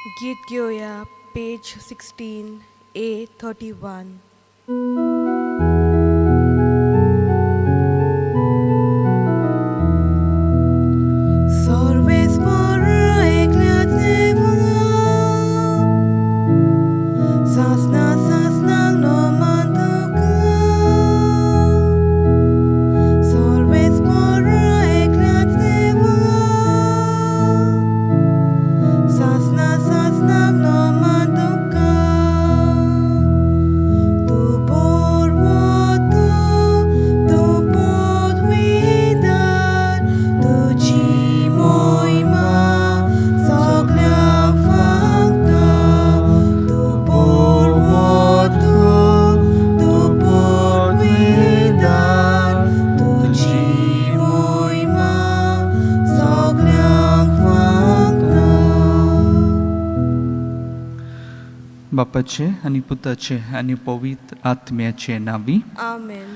गीत घेऊया page 16 A31. Sorves por ekliatewa Sasna no mantuka Sorves por ekliatewa Sasna no mantuka Tu por voto Tu por widar Tu ci moima Soglia fakta Tu por voto Tu por widar Tu ci moima Soglia fakta बापाचे आणि पुताचे आणि पवित्र आत्म्याचे नावी Amen.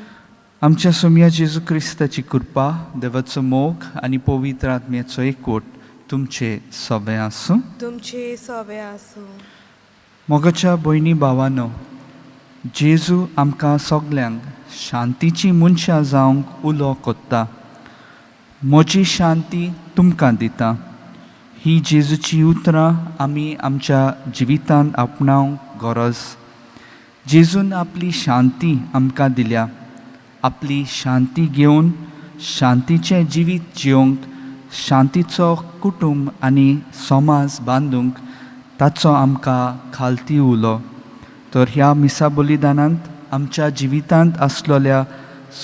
आमच्या सोम्या जेजू क्रिस्ताची कृपा देवाचो मोग आणि पवित्र आत्म्याचो एकवट तुमचे सवे आसूं. तुमचे सवे आसूं. मोगाच्या भयणी भावांनो, जेजू आमकां सगल्यांक शांतीची मनशां जावंक उलो कोत्ता. म्हजी शांती तुमकां दिता. ही जेजूची उतरां आमी आमच्या जिवितांत आपणावंक गरज. जेजून आपली शांती आमकां दिल्या. आपली शांती घेवन शांतीचें जिवीत जिवंक, शांतीचो कुटुंब आनी समाज बांदूंक ताचो आमकां खालती उलो. तर ह्या मिसा बलिदानांत आमच्या जिवितांत आसलेल्या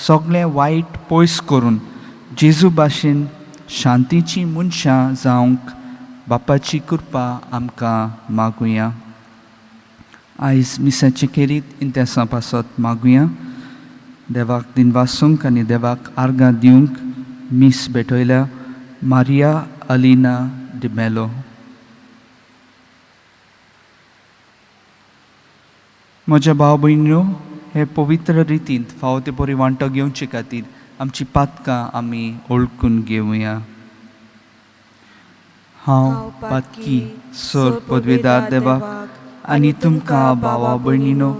सगळें वायट पयस करून जेजू भाशेन शांतीची मनशां जावंक बापाची कृपा आमकां मागुया. आयज मिसाचे खेरीत इंतेसां पासत मागुया. देवाक दिनवासूंक आनी देवाक आर्गां दिवंक मीस भेटयल्या मारिया अलिना डिमेलो. म्हज्या भाव भयण्यो, हे पवित्र रितीन फावो ते बरी वांटो घेवचे खातीर आमची पातकां आमी ओळखून घेवया. हांव पातकी सर पदवीदार देवाक आनी तुमकां भावा भयणीनो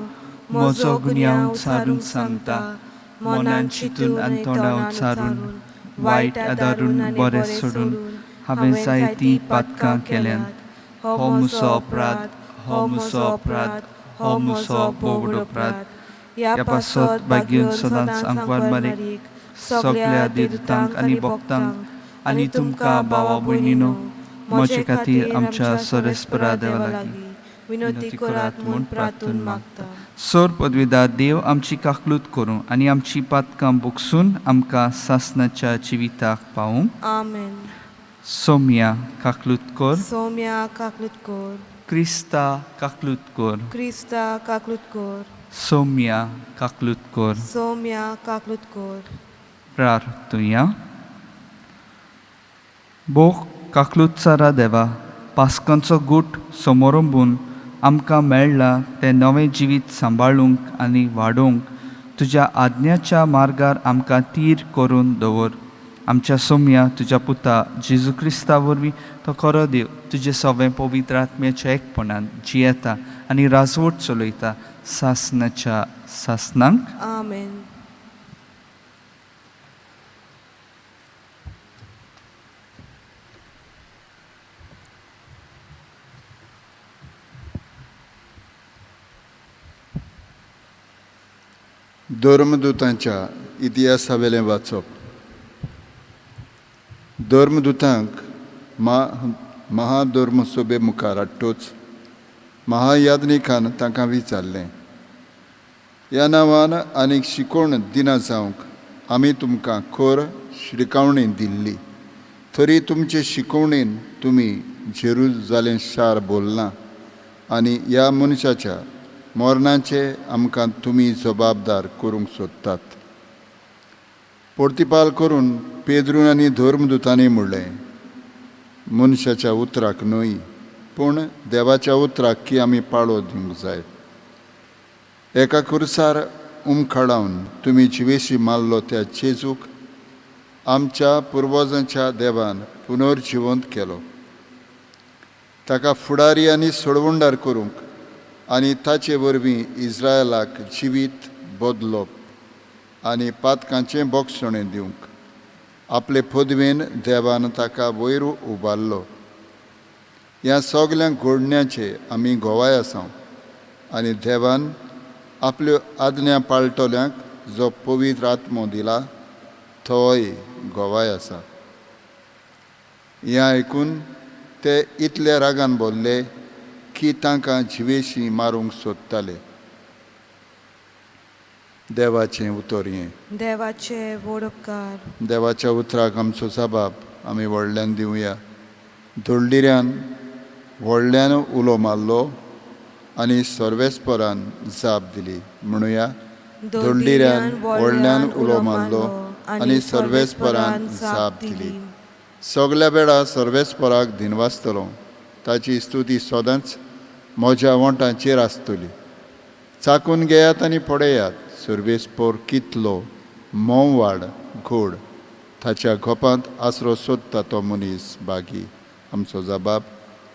म्हजो गुन्यांव उचारून सांगता. मनान चिंतून आनी तोंडां उचारून वायट आदारून बरें सोडून हांवें जायतीं पातकां केल्यांत. हो म्हजो अपराध, हो म्हजो अपराध, हो म्हजो बोगड अपराध. ह्या पासत भाग्यून सदांच आंकवार मारीक सगळ्या देवतांक आनी भक्तांक आनी तुमकां भावा भयणीनो म्हजे खातीर आमच्या सरेस्परा देवा लागीं विनंती करात म्हूण प्रार्थून मागता. सर पदवीदार देव आमची काकलूत करूं आनी आमची पातकां भोगसून आमकां सासणाच्या जिविताक पावूं. Amen. सोम्या काकलूत कर. सौम्या काकलूत कर. क्रिस्ता काकलूत कर. क्रिस्ता काकलूत कर. सोम्या काकलूत कर. सौम्या काकलूत कर. प्रार्थुया. बोग काकलूतचारा देवा, पासकांचो गूट समोरंबून आमकां मेळ्ळा तें नवें जिवीत सांबाळूंक आनी वाडोवंक तुज्या आज्ञाच्या मार्गार आमकां तीर करून दवर. आमच्या सोम्या तुज्या पुता जेजू क्रिस्ता वरवीं तो खरो देव तुजे सवें पवित्र आत्म्याच्या एकपणान जियेता आनी राजवट चलयता सासणाच्या सासणांक. Amen. धर्मदूतांच्या इतिहासा वेलें वाचप. धर्मदूतांक महाधर्मसभे मुखार हाडटूच महायाज्ञिकान तांकां विचारलें, ह्या नांवान आनीक शिकोवण दिना जावंक आमी तुमकां खर शिटकावणी दिल्ली. तरी तुमचे शिकोवणेन तुमी जेरुजालेम शार बोलना आनी ह्या मनशाच्या मरणाचे आमकां तुमी जबाबदार करूंक सोदतात. पोर्तिपाल करून पेद्रून आनी धर्मदूतांनी म्हणलें, मनशाच्या उतराक न्हय पूण देवाच्या उतराक की आमी पाळो दिवंक जाय. एका खुर्सार उमखडावन तुमी जिवेशी मारलो त्या जेजूक आमच्या पुर्वजांच्या देवान पुनर्जिवंत केलो. ताका फुडारी आनी सोडवणदार करूंक आनी ताचे वरवीं इस्रायलाक जिवीत बदलप आनी पातकांचें बोगसणें दिवंक आपले पदवेन देवान ताका वयर उबारलो. ह्या सगल्या घडण्याचे आमी गोवाय आसा आनी देवान आपल्यो आज्ञा पाळटल्यांक जो पवित्र आत्मो दिला तोय गोवाय आसा. हें आयकून ते इतले रागान बोल्ले की तांकां जिवेशी मारूंक सोदताले. देवाचें उतर हें. देवाचे व्हड उपकार. देवाच्या उतराक आमचो जबाब आमी व्हडल्यान दिवया. धोळडिऱ्यान व्हडल्यान उलो मारलो आनी सर्वेस्परान जाप दिली. म्हणुया, धोळडिऱ्यान व्हडल्यान उलो मारलो आनी सर्वेस्परान जाप दिली. सगल्या वेळा सर्वेस्पराक दिनवासतलो. ताची स्तुती सदांच म्हज्या वोंटांचेर आसतली. चाकून घेयात आनी पळयात, सर्वेस्पोर कितलो मोवाड घोड. ताच्या गोपांत आसरो सोदता तो मनीस बागी. आमचो जबाब,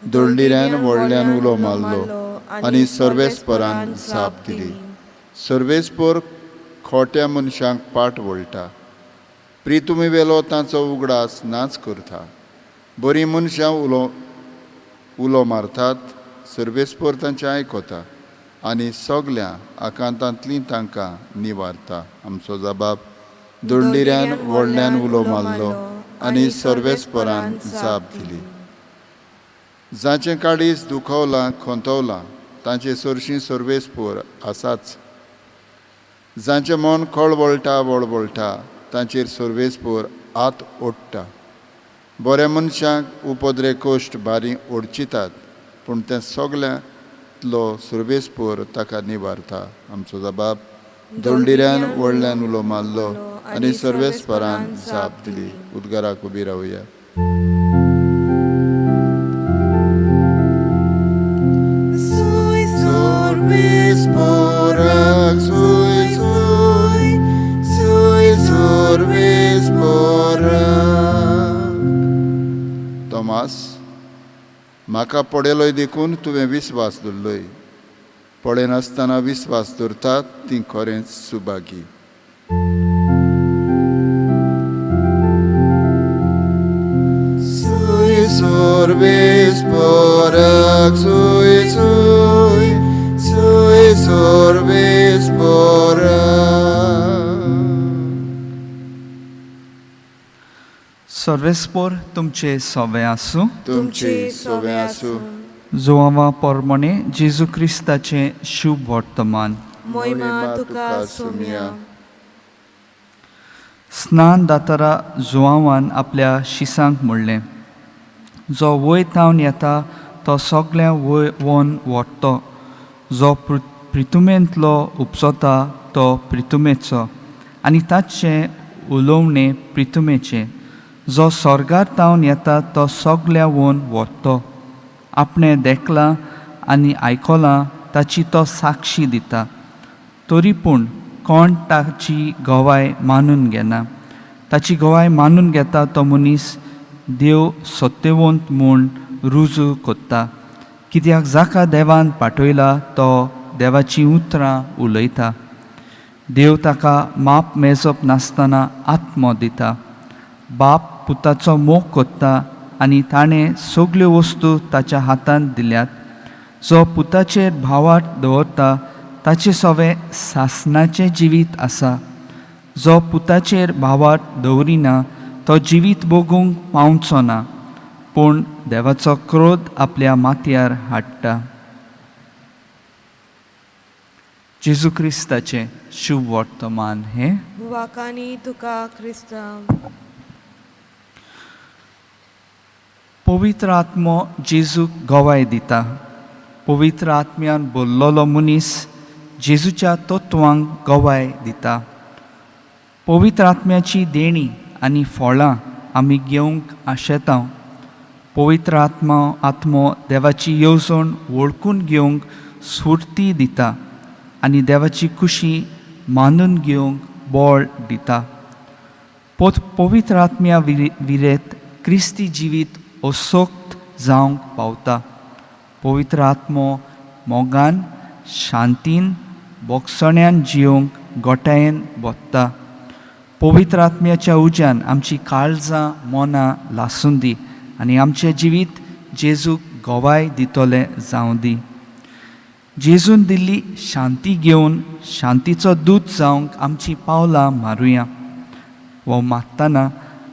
धोळडिऱ्यान व्हडल्यान उलो मारलो आनी सर्वेस्परान जाप दिली. सर्वेस्पोर खोट्या मनशांक पाट वळटा. प्रितुमी वेलो तांचो उगडास नाच करता. बरीं मनशां उलो मारतात. सर्वेस्पोर तांचें आयकता आनी सगल्या आकांतांतलीं तांकां निवारता. आमचो जबाब, धोळडिऱ्यान व्हडल्यान उलो मारलो आनी सर्वेस्परान जाप दिली. जांचें काळीज दुखवलां खोंतवलां तांचे सरशीं सर्वेस्पोर आसाच. जांचें मन कळवळटा वळवळटा तांचेर सर्वेस्पोर आत ओडटा. बऱ्या मनशांक उपद्रे कोश्ट बारी ओडचितात पूण तें सगल्यांतलो सर्वेस्पोर ताका निवारता. आमचो जबाब, धोळडिऱ्यान व्हडल्यान उलो मारलो आनी सर्वेस्परान जाप दिली. उद्गाराक उबी रावया. तोमास, म्हाका पडयलोय देखून तुवें विस्वास दवरलोय. पळयनासतना विस्वास दवरतात तीं खरेंच सुभागी. सर्वेस्पोर तुमचे सोवे आसूं. तुमचे सोवे आसूं. जोआवा पोरमोणे जेजू क्रिस्ताचें शुभ वर्तमान. मोहिमा तुका सुम्या. स्नान दातारा जोआवान आपल्या शिसांक म्हणलें, जो वयतावन येता तो सगळ्या वोन वोडटो. जो प्रितुमेंतलो उपसोता तो प्रितुमेचो आनी ताचें उलोवणें प्रितुमेचें. जो स्वर्गार तावन येता तो सगल्या वोन वोडटो. आपणें देखलां आनी आयकलां ताची तो साक्षी दिता. तरी पूण कोण ताची गोवाय मानून घेना. ताची गोवाय मानून घेता तो मनीस देव सत्यवंत म्हूण रुजू कोत्ता. कित्याक जाका देवान पाठयला तो देवाची उतरां उलयता. देव ताका माप मेजप नासतना आत्मो दिता. बाप पुताचो मोग कोत्ता आनी ताणें सगल्यो वस्तू ताच्या हातांत दिल्यात. जो पुताचेर भावार्थ दवरता ताचे सोवे सासणाचें जिवीत आसा. जो पुताचेर भावार्थ दवरिना तो जिवीत भोगूंक पावचो ना, पूण देवाचो क्रोध आपल्या माथ्यार हाडटा. जेजू क्रिस्ताचें शुभ वर्तमान हें. वाकानी तुका क्रिस्ता. पवित्र आत्मो जेजूक गोवाय दिता. पवित्र आत्म्यान बोल्लोलो मनीस जेजूच्या तत्वांक गोवाय दिता. पवित्र आत्म्याची देणी आनी फळां आमी घेवंक आशेता. पवित्र आत्मो देवाची येवजण वळखून घेवंक स्फूर्ती दिता आनी देवाची खुशी मानून घेवंक बळ दिता. पवित्र आत्म्या विरेत क्रिस्ती जिवीत असोक्त जावंक पावता. पवित्र आत्मो मोगान शांतीन बोगसण्यान जियोंक गोठायेन बोत्ता. पवित्र आत्म्याच्या उज्यान आमची काळजां मनां लासून दी आनी आमचें जिवीत जेजूक गोवाय दितोलें जावं दी. जेजून दिल्ली शांती घेवन शांतीचो दूत जावंक आमची पावलां मारुया. वो मागतना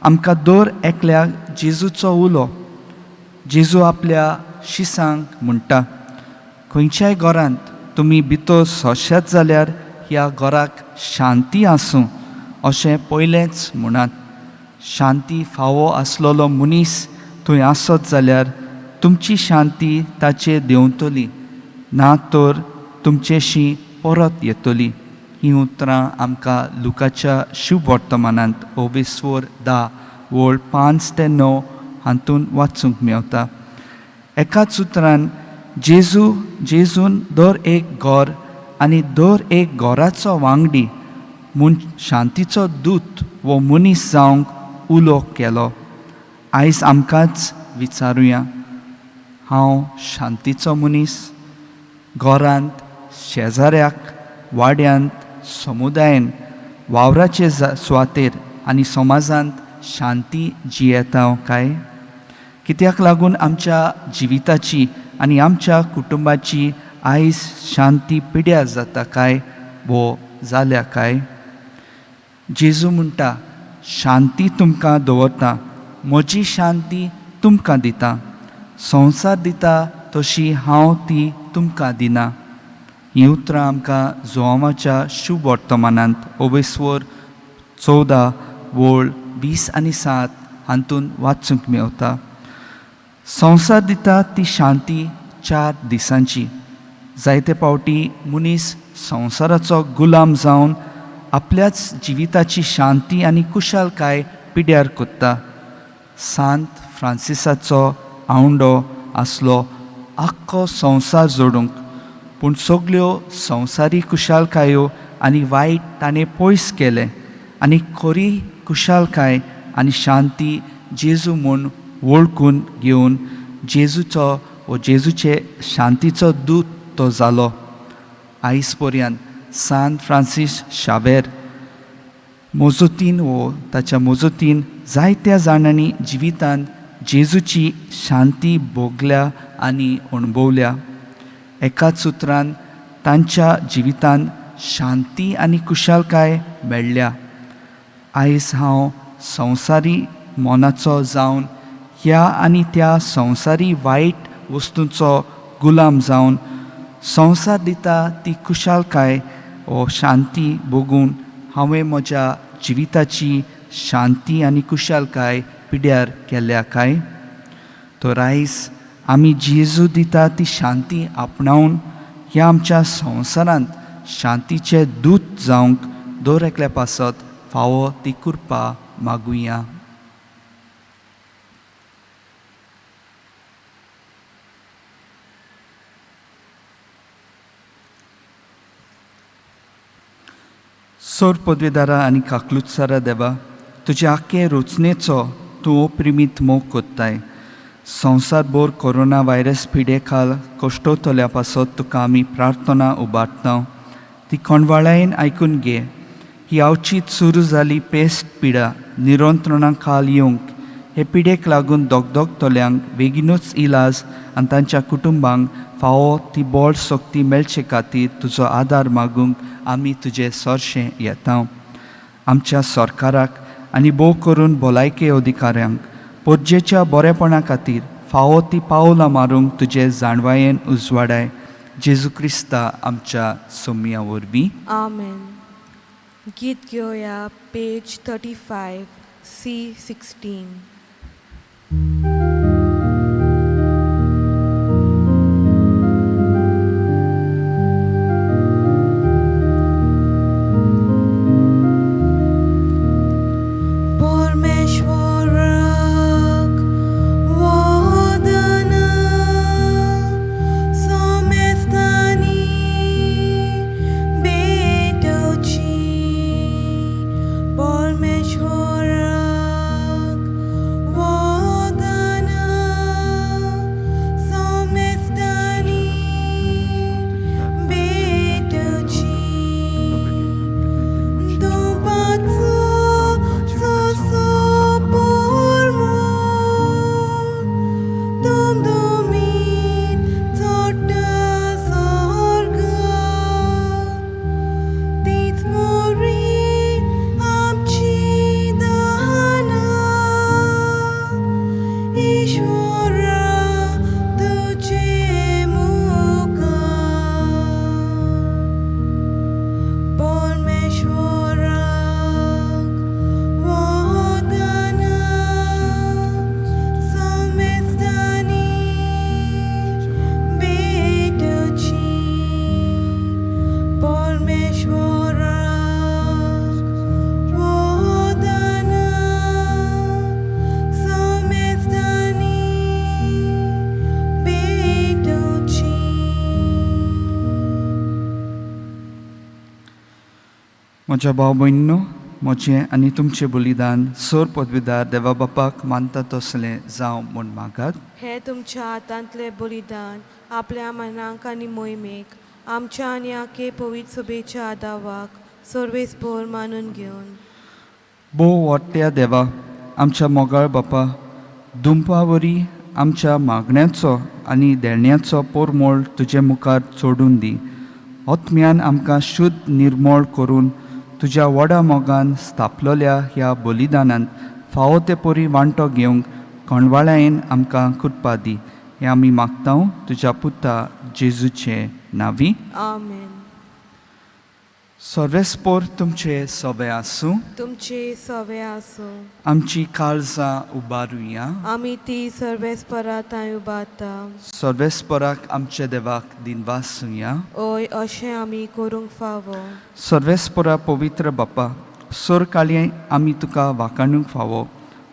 आमकां दर एकल्याक जेजूचो उलो. जेजू आपल्या शिसांक म्हणटा, खंयच्याय घरांत तुमी भितर सोंशात जाल्यार ह्या घराक शांती आसूं अशें पयलेंच म्हणात. शांती फावो आसलोलो मनीस थंय आसत जाल्यार तुमची शांती ताचेर देंवतली ना तर तुमचेशी परत येतली. हीं उतरां आमकां लुकाच्या शुभ वर्तमानांत 10 वळ 5 ते 9 हातून वाचूंक मेवता. एकाच उतरान जेजून दर एक घर आनी दर एक घराचो वांगडी म्हूण शांतीचो दूत वो मनीस जावंक उलो केलो. आयज आमकांच विचारुया, हांव शांतीचो मनीस? घरांत, शेजाऱ्याक, वाड्यांत, समुदायान, वावराचे सुवातेर आनी समाजांत शांती जियेता काय? कित्याक लागून आमच्या जिविताची आनी आमच्या कुटुंबाची आयज शांती पिड्यार जाता काय वो जाल्या काय? जेजू म्हणटा, शांती तुमकां दवरता, म्हजी शांती तुमकां दिता. संवसार दिता तशी हांव ती तुमकां दिना. हीं उतरां आमकां जोआवाच्या शुभ वर्तमानांत 14 वळ 20 आनी 7 हातून वाचूंक मेवता. संवसार दिता ती शांती 4 दिसांची. जायते फावटी मनीस संवसाराचो गुलाम जावन आपल्याच जिविताची शांती आनी कुशालकाय पिड्यार कोत्ता. सांत फ्रांसिसाचो आवंडो आसलो आख्खो संवसार जोडूंक, पूण सगल्यो संवसारी कुशालकायो आनी वायट ताणें पयस केलें आनी खरी कुशालकाय आनी शांती जेजू म्हूण वळखून घेवन जेजूचे शांतीचो दूत तो जालो. आयज पर्यंत सांत फ्रांसीस शावेर मोजोतीन ताच्या मोजोतीन जायत्या जाणांनी जिवितांत जेजूची शांती भोगल्या आनी अणभवल्या. एकाच उतरान तांच्या जिवितांत शांती आनी कुशालकाय मेळ्ळ्या. आयज हांव संवसारी मोनाचो जावन ह्या आनी त्या संवसारी वायट वस्तूंचो गुलाम जावन संवसार दिता ती कुशालकाय ओ शांती भोगून हांवें म्हज्या जिविताची शांती आनी कुशालकाय पिड्यार केल्या काय? तर आयज आमी जेजू दिता ती शांती आपणावन ह्या आमच्या संवसारांत शांतीचे दूत जावंक दर एकल्या पासत फावो ती कृपा मागुया. सोर पदवीदारा आनी काकलुतसारा देवा, तुजे आख्खे रचनेचो तूं अप्रिमीत मोग कोत्ताय. संवसारभर कोरोना व्हायरस पिडे खाल कश्टोतल्या पासत तुका आमी प्रार्थना उबारता. ती कोणवाळायेन आयकून घे. ही अवचीत सुरू जाली पेस्ट पिडा निरंत्रणा खाल येवंक हे पिडेक लागून दोगतोल्यांक बेगीनूच इलाज आनी तांच्या कुटुंबांक फावो ती बोड सोक्ती मेळचे खातीर तुजो आदार मागूंक आमी तुजें सोरशें येता. आमच्या सरकाराक आनी भोव करून भलायके अधिकाऱ्यांक पोरजेच्या बरेपणा खातीर फावो ती पावलां मारूंक तुजे जाणवायेन उजवाडाय. जेजू क्रिस्ता आमच्या सोम्या वरवीं. आमेन. गीत घेवया पेज 35 C16. Pormeshwarak म्हज्या भाव भयणीनो, म्हजें आनी तुमचें बलिदान सोर पदवीदार देवा बापाक मानता तसलें जावं म्हूण मागात. हे तुमच्या हातांतले बलिदान आपल्या मनाक आनी मोहिमेक आमच्या आनी आखे पवित्र सभेच्या आदावाक सर्वेस्पोर मानून घेवन भोव वट्ट्या देवा, आमच्या मोगाळ बापा, दुंपावरी आमच्या मागण्यांचो आनी देण्याचो पोरमोळ तुजे मुखार सोडून दी. आत्म्यान आमकां शुद्ध निर्मळ करून तुज्या व्हडा मोगान स्थापलेल्या ह्या बलिदानांत फावो ते परी वांटो घेवंक कणवाळायेन आमकां कृपा दी. हें आमी मागता तुज्या पुता जेजूचे नांवी. आमेन. सर्वेस्पोर तुमचे सवे आसूं. तुमचे सवे आसूं. आमची काळजां उबारुया. आमी ती सर्वेस्परांत उबारता. सर्वेस्पराक आमचे देवाक दिनवासुया. ओय अशें आमी करूंक फावो. सर्वेस्परा पवित्र बापा, सोर काळी आमी तुका वाखाणूंक फावो.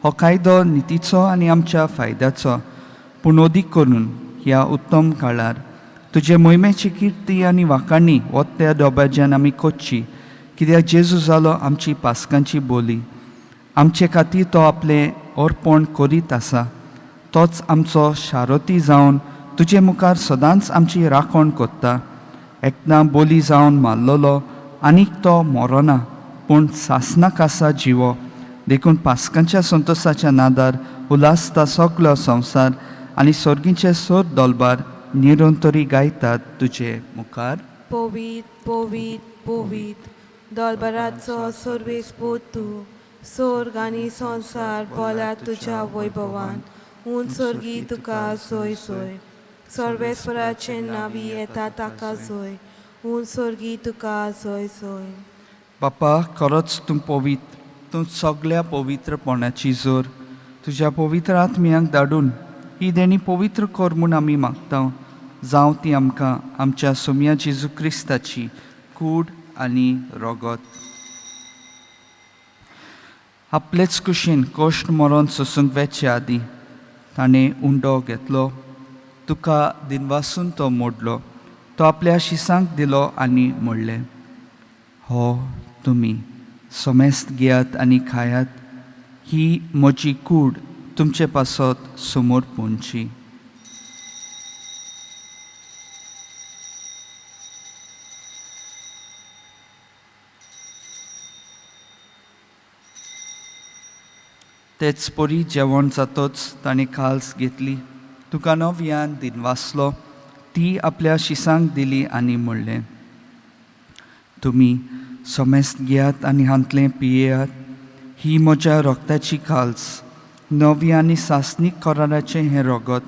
हो कायदो नितीचो आनी आमच्या फायद्याचो पुनोदीक करून ह्या उत्तम काळार तुजे मोहिमेची किर्ती आनी वाखाणी वत्या दोबाज्यान आमी कोच्ची, कित्याक जेजू जालो आमची पासकांची बोली. आमचे खातीर तो आपलें अर्पण करीत आसा. तोच आमचो शारोती जावन तुजे मुखार सदांच आमची राखण कोत्ता. एकदां बोली जावन मारलोलो आनीक तो मरोना, पूण सासनाक आसा जिवो. देखून पासकांच्या संतोशाच्या नादार उलासता सगलो संवसार आनी सर्गीचे सोर दोलबार निरंतरी गायतात तुजे मुखार. पोवीत पोवीत पोवीत दोलबाराचो सर्वेस्पोर तूं. सोर्ग आनी संवसार बोला तुज्या वैभवान. उंच सर्गी तुका सोय सोय. सर्वेस्पराचे नांवी येता ताका सोय. उंच सर्गी तुका सोय सोय. बापा, खरोच तूं पवित्र. तूं सगळ्या पवित्रपणाची जोर तुज्या पवित्र आत्म्याक धाडून ही देणी पवित्र कर म्हूण आमी मागता. जावं ती आमकां आमच्या सोम्या जेजू क्रिस्ताची कूड आनी रोगत. आपलेच कुशीन कोश्ट मरोन सोसूंक वेचे आदी ताणें उंडो घेतलो. तुका दिनवासून तो मोडलो. तो आपल्या शिसांक दिलो आनी म्हणलें, हो तुमी समेस्त घेयात आनी खायात. ही म्हजी कूड तुमचे पासत समोर पोंदची. तेच परी जेवण जातोच ताणें काल्स घेतली. तुका नव्यान दिनवासलो. ती आपल्या शिसांक दिली आनी म्हणलें, तुमी समेस्त घेयात आनी हांतलें पियेयात. ही म्हज्या रोगताची काल्स, नवी आनी सासनीक कराराचें हें रोगत.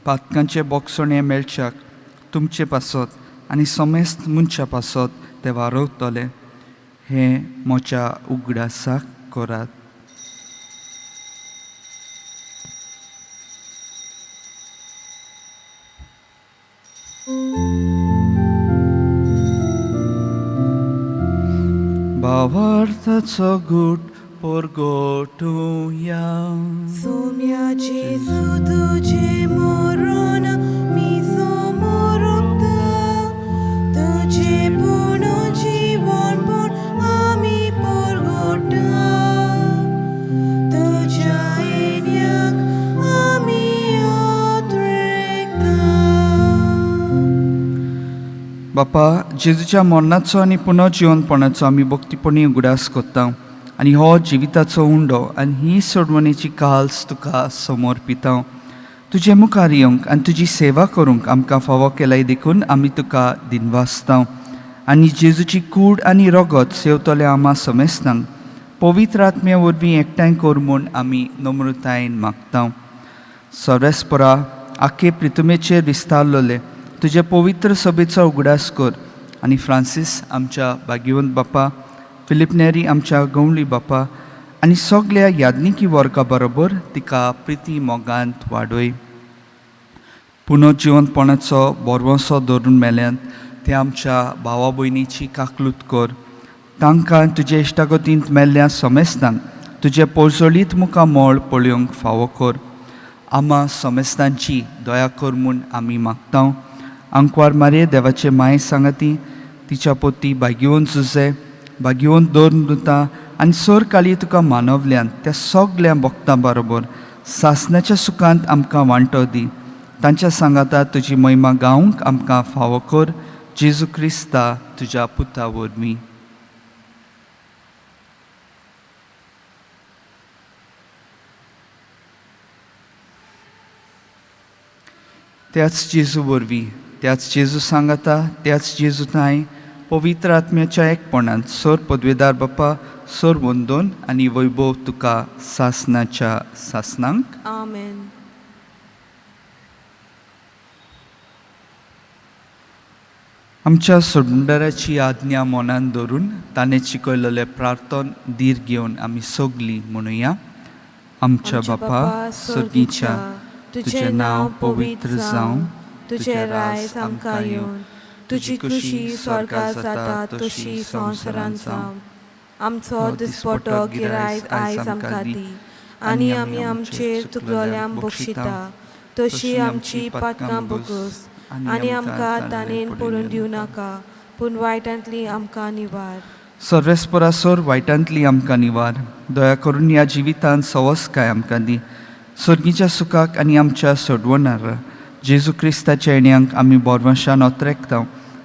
पातकांचे बोगसणे मेळच्याक तुमचे पासत आनी समेस्त मनशा पासत ते वारवतले. हें म्हज्या उगडासाक करात. भावार्थाचो गूट परगोटुया. सोम्या जेजू तुजे मरण मी समोर तुझे पूर्ण जीवन पण आमी परगोटा. तुझ्या येण्याक आमी अत्रेकता. बापा, जेजूच्या मरणाचो आनी पुनर्जीवनपणाचो आमी भक्तीपणी उगडास कोत्ता आनी हो जिविताचो उंडो आनी ही सोडवणेची काल्स तुका समर्पिता. तुजे मुखार येवंक आनी तुजी सेवा करूंक आमकां फावो केल्याय देखून आमी तुका दिनवासता. आनी जेजूची कूड आनी रोगत सेवतले आमा समेस्तांक पवित्र आत्म्या वरवीं एकठांय कर म्हूण आमी नम्रतायेन मागता. सर्वेस्परा आखे प्रितुमेचेर विस्तारलोले तुजे पवित्र सभेचो उगडास कर आनी फ्रांसीस आमच्या भाग्यवंत बापा, फिलिप नेरी आमच्या गवळी बापा आनी सगळ्या याज्ञिकी वर्गा बरोबर तिका प्रिती मोगांत वाडय. पुनर्जीवनपणाचो बोरवोसो धरून मेल्यान ते आमच्या भावा भयणीची काकलूत कर. तांकां तुजे इश्टागतींत मेल्ल्या समेस्तांक तुजे पोरजोळीत मुखार मोळ पळोवंक फावो कर. आमा समेस्तांची दया कर म्हूण आमी मागता. आंकवार मारे देवाचे माय सांगाती, तिच्या पोती भाग्यवंत जुजे, घेवन दवरून दिता आनी सोर काळी तुका मानवल्यान त्या सगल्या भक्तां बरोबर सासणाच्या सुखांत आमकां वांटो दी. तांच्या सांगाता तुजी महिमा गावंक आमकां फावो कर. जेजू क्रिस्ता तुज्या पुता वरवीं. त्याच जेजू वरवीं, त्याच जेजू सांगाता, त्याच जेजू ताय पवित्र आत्म्याच्या एकपणांत सोर पदवेदार बाप्पा, सोर वंदोन आनी वैभव तुका सासणाच्या सासणांक. आमेन. आमच्या सोडमुंडाराची आज्ञा मनान दवरून ताणें शिकयलेले प्रार्थन धीर घेवन आमी सगलीं म्हणुया. आमच्या बापा सर्गीच्या, तुजें नांव पवित्र जावं, तुजें रायज आमकां येवन, तुजी खुशी स्वर्गांत जाता तशी संवसारांत जावं. आमचो दिसपटो गिरायज आयज आमकां दी, आनी आमी आमचेर चुकलोल्यांक बक्षिता तशी आमची पातकां बोगूस, आनी आमकां ताणेन पडून दिवं नाका, पूण वायटांतली आमकां निवार. सर्वेस्परासोर वायटांतली आमकां निवार. दया करून ह्या जिवितांत सवस्काय आमकां दी. सर्गीच्या सुखाक आनी आमच्या सोडवणार जेजू क्रिस्ताच्या येण्याक आमी बोरवंशान ओतरेकता.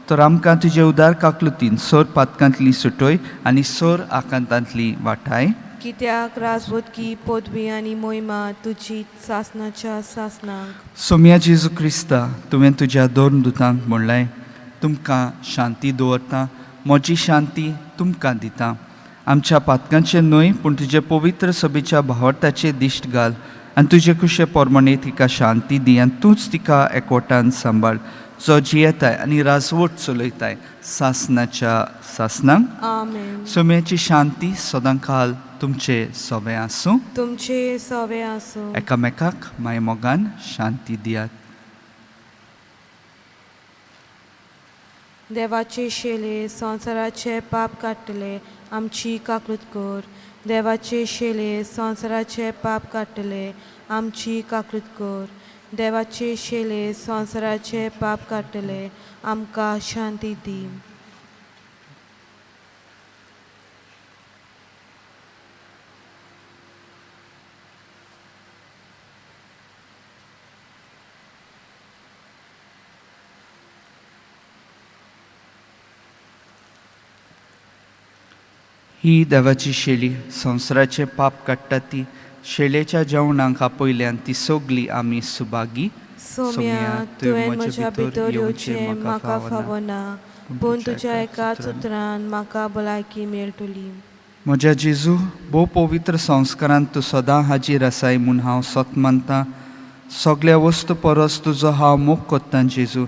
तर आमकां तुजे उदार काकलुतीन सोर पातकांतली सुटोय आनी सोर आकांतांतली वाटाय. कित्याक राजवतकी पदवी आनी मोहिमा तुजी सासणाच्या सासणांक. सोम्या जेजू क्रिस्ता, तुवें तुज्या दोन दुतांक म्हणलें, तुमकां शांती दवरता, म्हजी शांती तुमकां दिता. आमच्या पातकांचे न्हय पूण तुजे पवित्र सभेच्या भावार्थाचे दिश्ट घाल आनी तुजे कुशे पोरमणे तिका शांती दी आनी तूंच तिका एकवटान सांबाळ, जो जियेताय आनी राजवट चलयताय सासणाच्या सासणांक. आमेन. सोम्याची शांती सदां काल तुमचे सोबे आसूं. तुमचे सवे आसूं. एकामेकाक मायमोगान शांती दियात. देवाचे शेले संवसाराचे पाप काडटले आमची काकूत कर. देवाचे शेले संवसाराचे पाप काडटले आमची काकूत कर. देवाचे शेले संवसाराचे पाप काडटले आमकां शांती दी. ही देवाची शेळी संवसाराचे पाप काडटा ती. शेळेच्या जेवणाक आपयल्यान ती सगली आमी सुभागी. सोम्या तुवें म्हज्या भितर येवचें म्हाका फावना, पूण तुज्या एकाच उतरान म्हाका भलायकी मेळटली. म्हज्या जेजू, भोव पवित्र संस्कारांत तूं सदां हाजीर आसाय म्हूण हांव सत मानतां. सगळ्या वस्तू परस तुजो हांव मोग कोत्तां जेजू,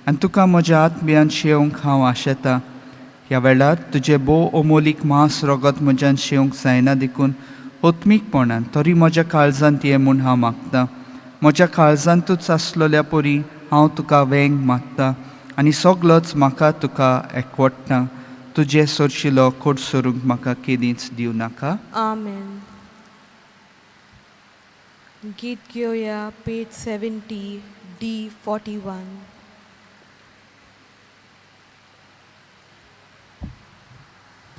आनी तुका म्हज्या आत्म्यान शेवंक हांव आशेतां. ह्या वेळार तुजें भोव अमोलीक मांस रगत म्हज्यान शेवंक जायना देखून ओत्मीकपणान तरी म्हज्या काळजांत ये म्हूण हांव मागतां. म्हज्या काळजांतूच आसलोल्या परी हांव तुका वेंग मागतां आनी सगलोच म्हाका तुका एकवटता. तुजे सोरशिलो कोड सोरूंक म्हाका केदींच दिवं नाका. आमेन. गीत घेवया पेज 70 D41.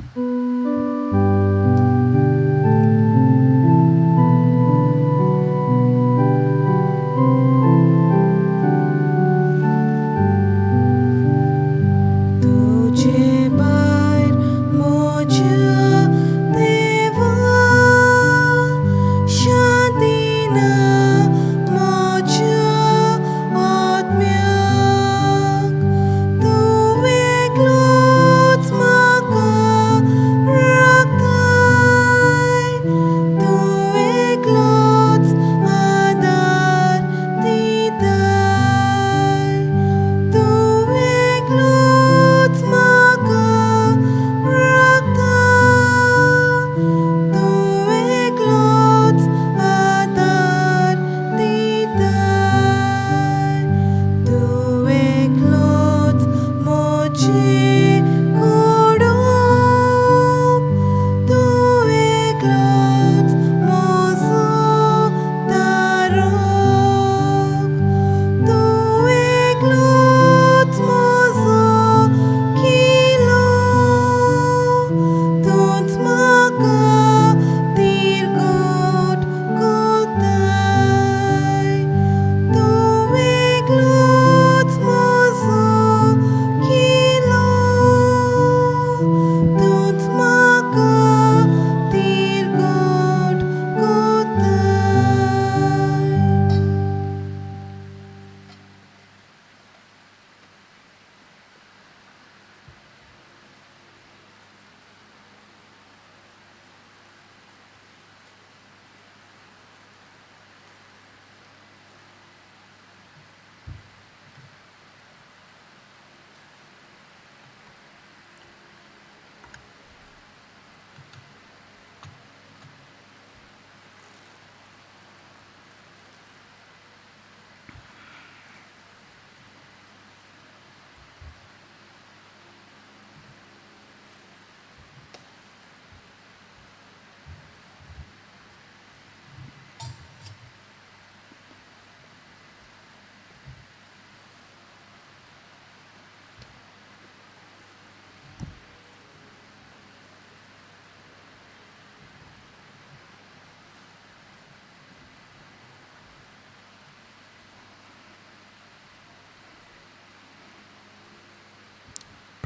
Thank you.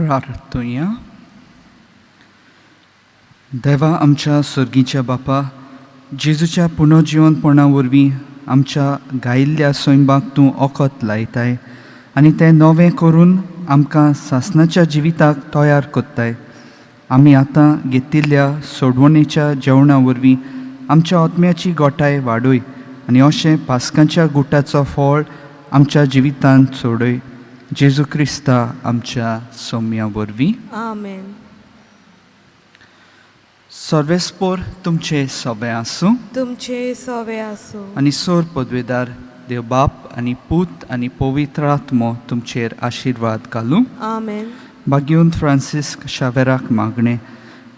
प्रार्थुया. देवा आमच्या स्वर्गीच्या बापा, जेजूच्या पुनर्जिवनपणा वरवीं आमच्या गायिल्ल्या स्वयंबाक तूं ओखत लायताय आनी तें नवें करून आमकां सासणाच्या जिविताक तयार कोत्ताय. आमी आतां घेतिल्ल्या सोडवणेच्या जेवणा वरवीं आमच्या आत्म्याची गोठाय वाडय आनी अशें पास्कांच्या गुटाचो फळ आमच्या जिवितांत सोडय. जेजू क्रिस्ता आमच्या सौम्या वरवीं. आमेन. सर्वेस्पोर तुमचे सोबे आसूं तुमचे सवे आसूं आनी सोर पदवेदार देव बाप आनी पूत आनी पवित्र आत्मो तुमचेर आशिर्वाद घालूं. आमेन. बागियून फ्रांसिस्क शावेराक मागणें.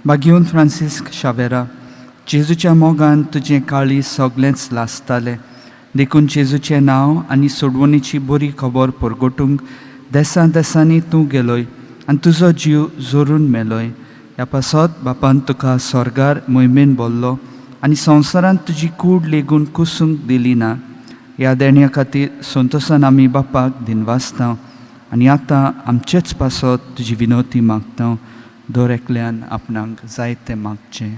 बागियून फ्रांसिस्क शावेरा, जेजूच्या मोगान तुजें काळी सगळेंच लासतालें, देखून जेजूचें नांव आनी सोडवणेची बरी खबर परगटूंक देसां देसांनी तूं गेलोय आनी तुजो जीव जोरून मेलोय. ह्या पासत बापान तुका स्वर्गार मोहिमेन बोल्लो आनी संवसारांत तुजी कूड लेगून कुसूंक दिली ना. ह्या देण्या खातीर संतोशान आमी बापाक दिनवासता आनी आतां आमचेच पासत तुजी विनोती मागता. दर एकल्यान आपणाक जाय तें मागचें.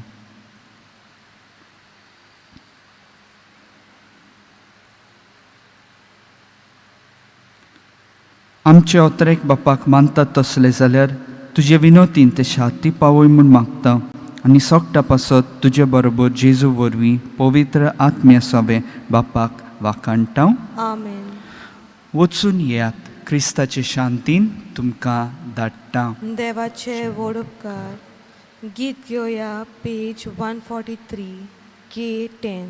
आमचे ओतरेक बापाक मानतात तसले जाल्यार तुजे विनोतीन ते शांती पावय म्हूण मागता आनी सोगटा पासत तुजे बरोबर जेजू वरवीं पवित्र आत्म्या सोबे बापाक वाखाणटा. आमेन. वचून येयात, क्रिस्ताचे शांतीन तुमकां धाडटा. देवाचे व्हड उपकार. गीत घेवया पेज 143 K10.